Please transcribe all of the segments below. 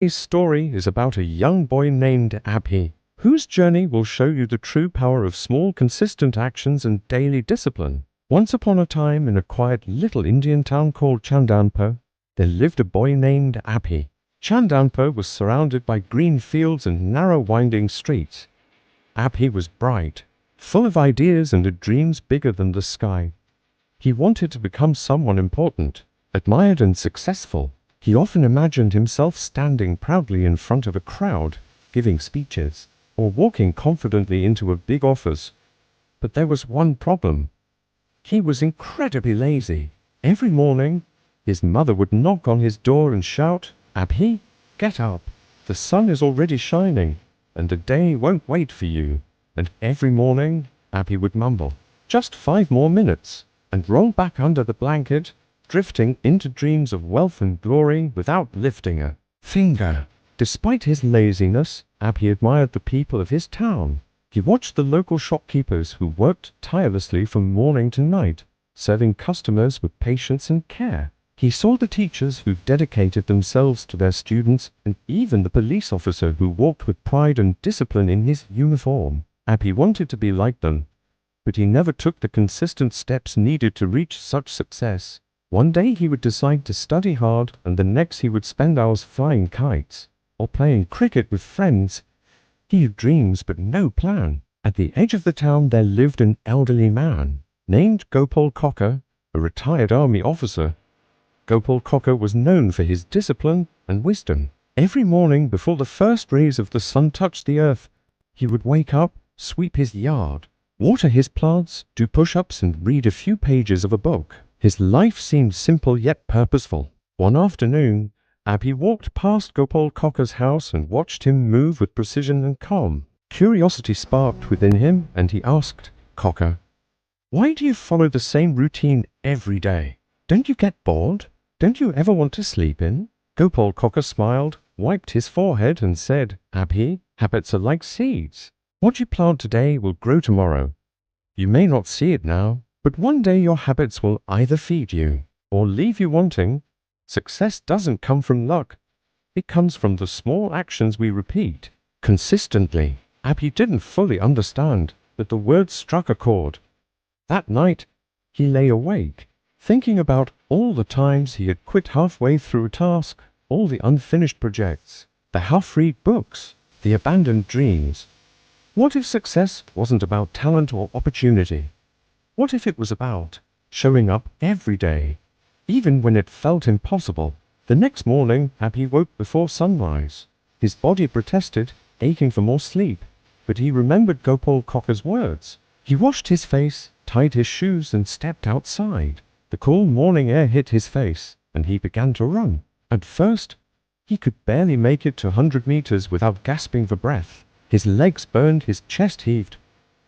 Today's story is about a young boy named Abhi, whose journey will show you the true power of small, consistent actions and daily discipline. Once upon a time, in a quiet little Indian town called Chandanpur, there lived a boy named Abhi. Chandanpur was surrounded by green fields and narrow winding streets. Abhi was bright, full of ideas and dreams bigger than the sky. He wanted to become someone important, admired and successful. He often imagined himself standing proudly in front of a crowd, giving speeches, or walking confidently into a big office. But there was one problem. He was incredibly lazy. Every morning, his mother would knock on his door and shout, "Abhi, get up. The sun is already shining, and the day won't wait for you." And every morning, Abhi would mumble, "Just 5 more minutes," and roll back under the blanket, drifting into dreams of wealth and glory without lifting a finger. Despite his laziness, Abhi admired the people of his town. He watched the local shopkeepers who worked tirelessly from morning to night, serving customers with patience and care. He saw the teachers who dedicated themselves to their students, and even the police officer who walked with pride and discipline in his uniform. Abhi wanted to be like them, but he never took the consistent steps needed to reach such success. One day he would decide to study hard, and the next he would spend hours flying kites or playing cricket with friends. He had dreams but no plan. At the edge of the town there lived an elderly man named Gopal Cocker, a retired army officer. Gopal Cocker was known for his discipline and wisdom. Every morning before the first rays of the sun touched the earth, he would wake up, sweep his yard, water his plants, do push-ups and read a few pages of a book. His life seemed simple yet purposeful. One afternoon, Abhi walked past Gopal Cocker's house and watched him move with precision and calm. Curiosity sparked within him, and he asked, "Cocker, why do you follow the same routine every day? Don't you get bored? Don't you ever want to sleep in?" Gopal Cocker smiled, wiped his forehead and said, "Abhi, habits are like seeds. What you plant today will grow tomorrow. You may not see it now, but one day your habits will either feed you or leave you wanting. Success doesn't come from luck. It comes from the small actions we repeat consistently." Abhi didn't fully understand, but the words struck a chord. That night, he lay awake, thinking about all the times he had quit halfway through a task, all the unfinished projects, the half-read books, the abandoned dreams. What if success wasn't about talent or opportunity? What if it was about showing up every day, even when it felt impossible? The next morning, Abhi woke before sunrise. His body protested, aching for more sleep, but he remembered Gopal Cocker's words. He washed his face, tied his shoes, and stepped outside. The cool morning air hit his face, and he began to run. At first, he could barely make it to 100 meters without gasping for breath. His legs burned, his chest heaved,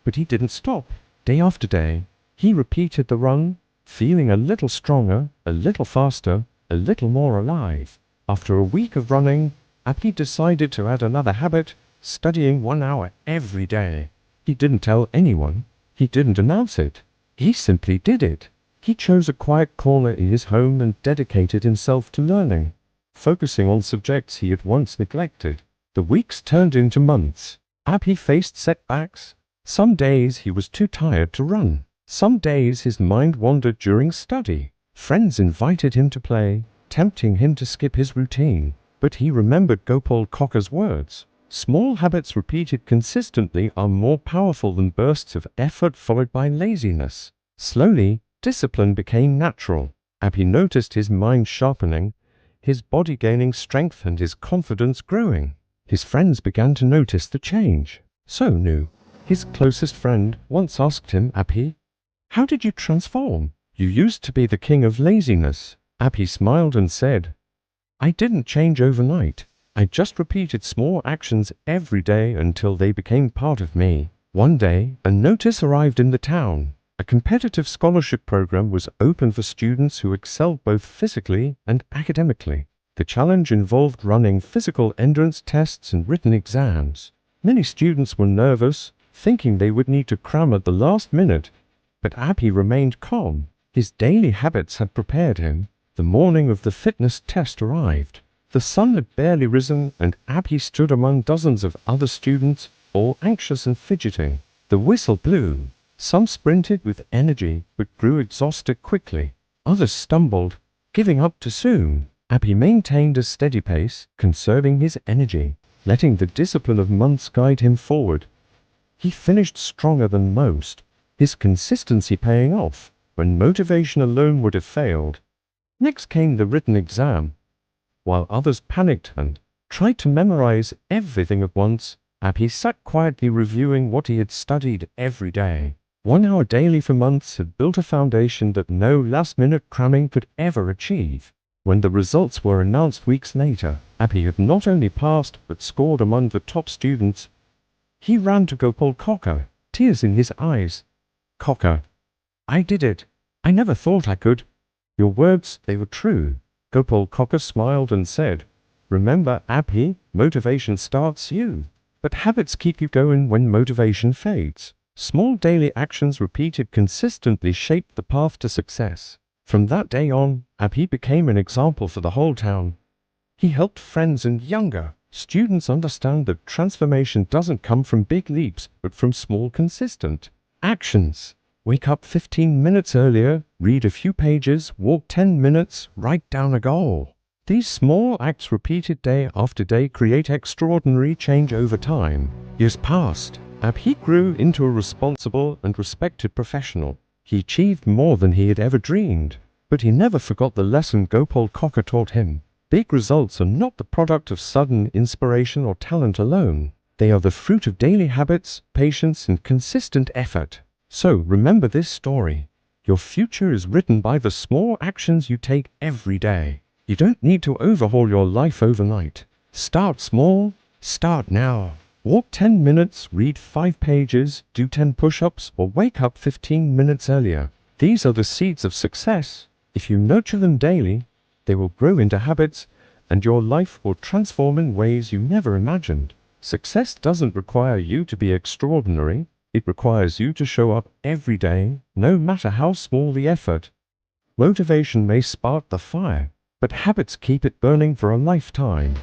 but he didn't stop. Day after day, he repeated the run, feeling a little stronger, a little faster, a little more alive. After a week of running, Abhi decided to add another habit, studying 1 hour every day. He didn't tell anyone. He didn't announce it. He simply did it. He chose a quiet corner in his home and dedicated himself to learning, focusing on subjects he had once neglected. The weeks turned into months. Abhi faced setbacks. Some days he was too tired to run. Some days his mind wandered during study. Friends invited him to play, tempting him to skip his routine. But he remembered Gopal Cocker's words. Small habits repeated consistently are more powerful than bursts of effort followed by laziness. Slowly, discipline became natural. Abhi noticed his mind sharpening, his body gaining strength, and his confidence growing. His friends began to notice the change. So new. His closest friend once asked him, "Abhi, how did you transform? You used to be the king of laziness." Abhi smiled and said, "I didn't change overnight. I just repeated small actions every day until they became part of me." One day, a notice arrived in the town. A competitive scholarship program was open for students who excelled both physically and academically. The challenge involved running physical endurance tests and written exams. Many students were nervous, thinking they would need to cram at the last minute, but Abhi remained calm. His daily habits had prepared him. The morning of the fitness test arrived. The sun had barely risen, and Abby stood among dozens of other students, all anxious and fidgeting. The whistle blew. Some sprinted with energy, but grew exhausted quickly. Others stumbled, giving up too soon. Abby maintained a steady pace, conserving his energy, letting the discipline of months guide him forward. He finished stronger than most, his consistency paying off when motivation alone would have failed. Next came the written exam. While others panicked and tried to memorize everything at once, Abby sat quietly reviewing what he had studied every day. 1 hour daily for months had built a foundation that no last-minute cramming could ever achieve. When the results were announced weeks later, Abby had not only passed but scored among the top students. He ran to Gopal Cocker, tears in his eyes. "Cocker, I did it. I never thought I could." "Your words, they were true." Gopal Cocker smiled and said, "Remember, Abhi, motivation starts you. But habits keep you going when motivation fades." Small daily actions repeated consistently shaped the path to success. From that day on, Abhi became an example for the whole town. He helped friends and younger students understand that transformation doesn't come from big leaps, but from small, consistent actions. Wake up 15 minutes earlier, read a few pages, walk 10 minutes, write down a goal. These small acts repeated day after day create extraordinary change over time. Years passed. Abhi grew into a responsible and respected professional. He achieved more than he had ever dreamed. But he never forgot the lesson Gopal Cocker taught him. Big results are not the product of sudden inspiration or talent alone. They are the fruit of daily habits, patience, and consistent effort. So remember this story. Your future is written by the small actions you take every day. You don't need to overhaul your life overnight. Start small. Start now. Walk 10 minutes, read 5 pages, do 10 push-ups, or wake up 15 minutes earlier. These are the seeds of success. If you nurture them daily, they will grow into habits, and your life will transform in ways you never imagined. Success doesn't require you to be extraordinary. It requires you to show up every day, no matter how small the effort. Motivation may spark the fire, but habits keep it burning for a lifetime.